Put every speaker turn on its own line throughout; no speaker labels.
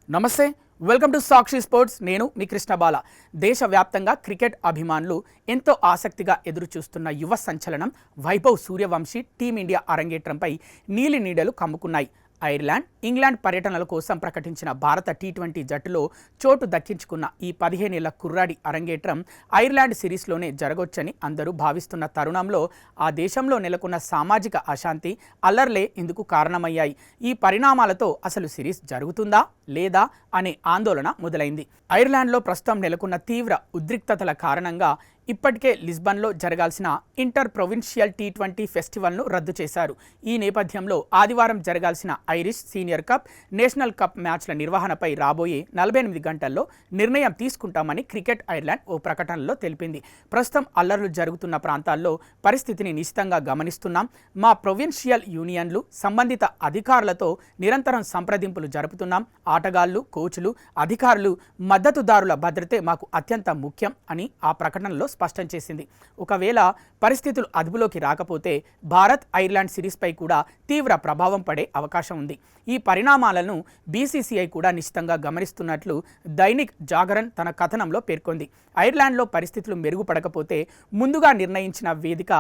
నమస్తే, welcome to Sakshi sports. నేను మీ కృష్ణబాల. దేశవ్యాప్తంగా క్రికెట్ అభిమానులు ఎంతో ఆసక్తిగా ఎదురుచూస్తున్న యువ సంచలనం వైభవ్ సూర్యవంశీ టీమిండియా అరంగేట్రంపై నీలి నీడలు కమ్ముకున్నాయి. ఐర్లాండ్, ఇంగ్లాండ్ పర్యటనల కోసం ప్రకటించిన భారత టీ20 జట్టులో చోటు దక్కించుకున్న ఈ 15 ఏళ్ల కుర్రాడి అరంగేట్రం ఐర్లాండ్ సిరీస్లోనే జరగొచ్చని అందరూ భావిస్తున్న తరుణంలో ఆ దేశంలో నెలకొన్న సామాజిక అశాంతి, అల్లర్లే ఇందుకు కారణమయ్యాయి. ఈ పరిణామాలతో అసలు సిరీస్ జరుగుతుందా లేదా అనే ఆందోళన మొదలైంది. ఐర్లాండ్లో ప్రస్తుతం నెలకొన్న తీవ్ర ఉద్రిక్తతల కారణంగా ఇప్పటికే లిస్బన్లో జరగాల్సిన ఇంటర్ ప్రొవిన్షియల్ టీ20 ఫెస్టివల్ను రద్దు చేశారు. ఈ నేపథ్యంలో ఆదివారం జరగాల్సిన Irish senior cup, national cup మ్యాచ్ల నిర్వహణపై రాబోయే 48 గంటల్లో నిర్ణయం తీసుకుంటామని క్రికెట్ ఐర్లాండ్ ఓ ప్రకటనలో తెలిపింది. ప్రస్తుతం అల్లర్లు జరుగుతున్న ప్రాంతాల్లో పరిస్థితిని నిశితంగా గమనిస్తున్నాం. మా ప్రొవిన్షియల్ యూనియన్లు, సంబంధిత అధికారులతో నిరంతరం సంప్రదింపులు జరుపుతున్నాం. ఆటగాళ్లు, కోచ్లు, అధికారులు, మద్దతుదారుల భద్రతే మాకు అత్యంత ముఖ్యం అని ఆ ప్రకటనలో స్పష్టం చేసింది. ఒకవేళ పరిస్థితులు అదుపులోకి రాకపోతే భారత్ ఐర్లాండ్ సిరీస్పై కూడా తీవ్ర ప్రభావం పడే అవకాశం ఉంది. ఈ పరిణామాలను బీసీసీఐ కూడా నిశ్చితంగా గమనిస్తున్నట్లు దైనిక్ జాగరణ్ తన కథనంలో పేర్కొంది. ఐర్లాండ్లో పరిస్థితులు మెరుగుపడకపోతే ముందుగా నిర్ణయించిన వేదిక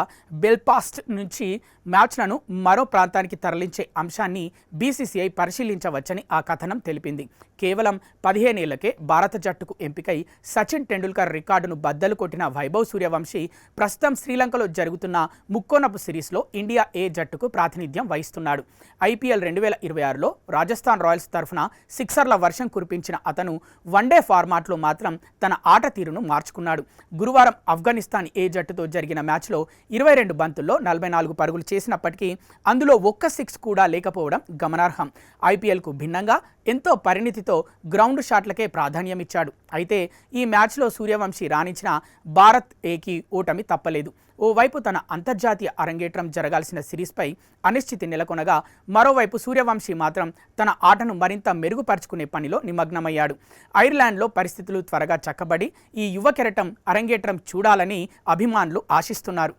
బెల్ఫాస్ట్ నుంచి మ్యాచ్లను మరో ప్రాంతానికి తరలించే అంశాన్ని బీసీసీఐ పరిశీలించవచ్చని ఆ కథనం తెలిపింది. కేవలం 15 ఏళ్లకే భారత జట్టుకు ఎంపికై సచిన్ టెండూల్కర్ రికార్డును బద్దలు కొట్టిన వైభవ్ సూర్యవంశీ ప్రస్తుతం శ్రీలంకలో జరుగుతున్న ముక్కోనపు సిరీస్లో ఇండియా ఏ జట్టుకు ప్రాతినిధ్యం వహిస్తున్నాడు. ఐపీఎల్ 2026లో రాజస్థాన్ రాయల్స్ తరఫున సిక్సర్ల వర్షం కురిపించిన అతను వన్డే ఫార్మాట్లో మాత్రం తన ఆట తీరును మార్చుకున్నాడు. గురువారం ఆఫ్ఘనిస్తాన్ ఏ జట్టుతో జరిగిన మ్యాచ్లో 22 బంతుల్లో 44 పరుగులు చేసినప్పటికీ అందులో ఒక్క సిక్స్ కూడా లేకపోవడం గమనార్హం. ఐపీఎల్కు భిన్నంగా ఎంతో పరిణితితో గ్రౌండ్ షాట్లకే ప్రాధాన్యమిచ్చాడు. అయితే ఈ మ్యాచ్లో సూర్యవంశీ రాణించిన భారత్ ఏకి ఓటమి తప్పలేదు. ఓవైపు తన అంతర్జాతీయ అరంగేట్రం జరగాల్సిన సిరీస్పై అనిశ్చితి నెలకొనగా, మరోవైపు సూర్యవంశీ మాత్రం తన ఆటను మరింత మెరుగుపరుచుకునే పనిలో నిమగ్నమయ్యాడు. ఐర్లాండ్లో పరిస్థితులు త్వరగా చక్కబడి ఈ యువ కెరటం అరంగేట్రం చూడాలని అభిమానులు ఆశిస్తున్నారు.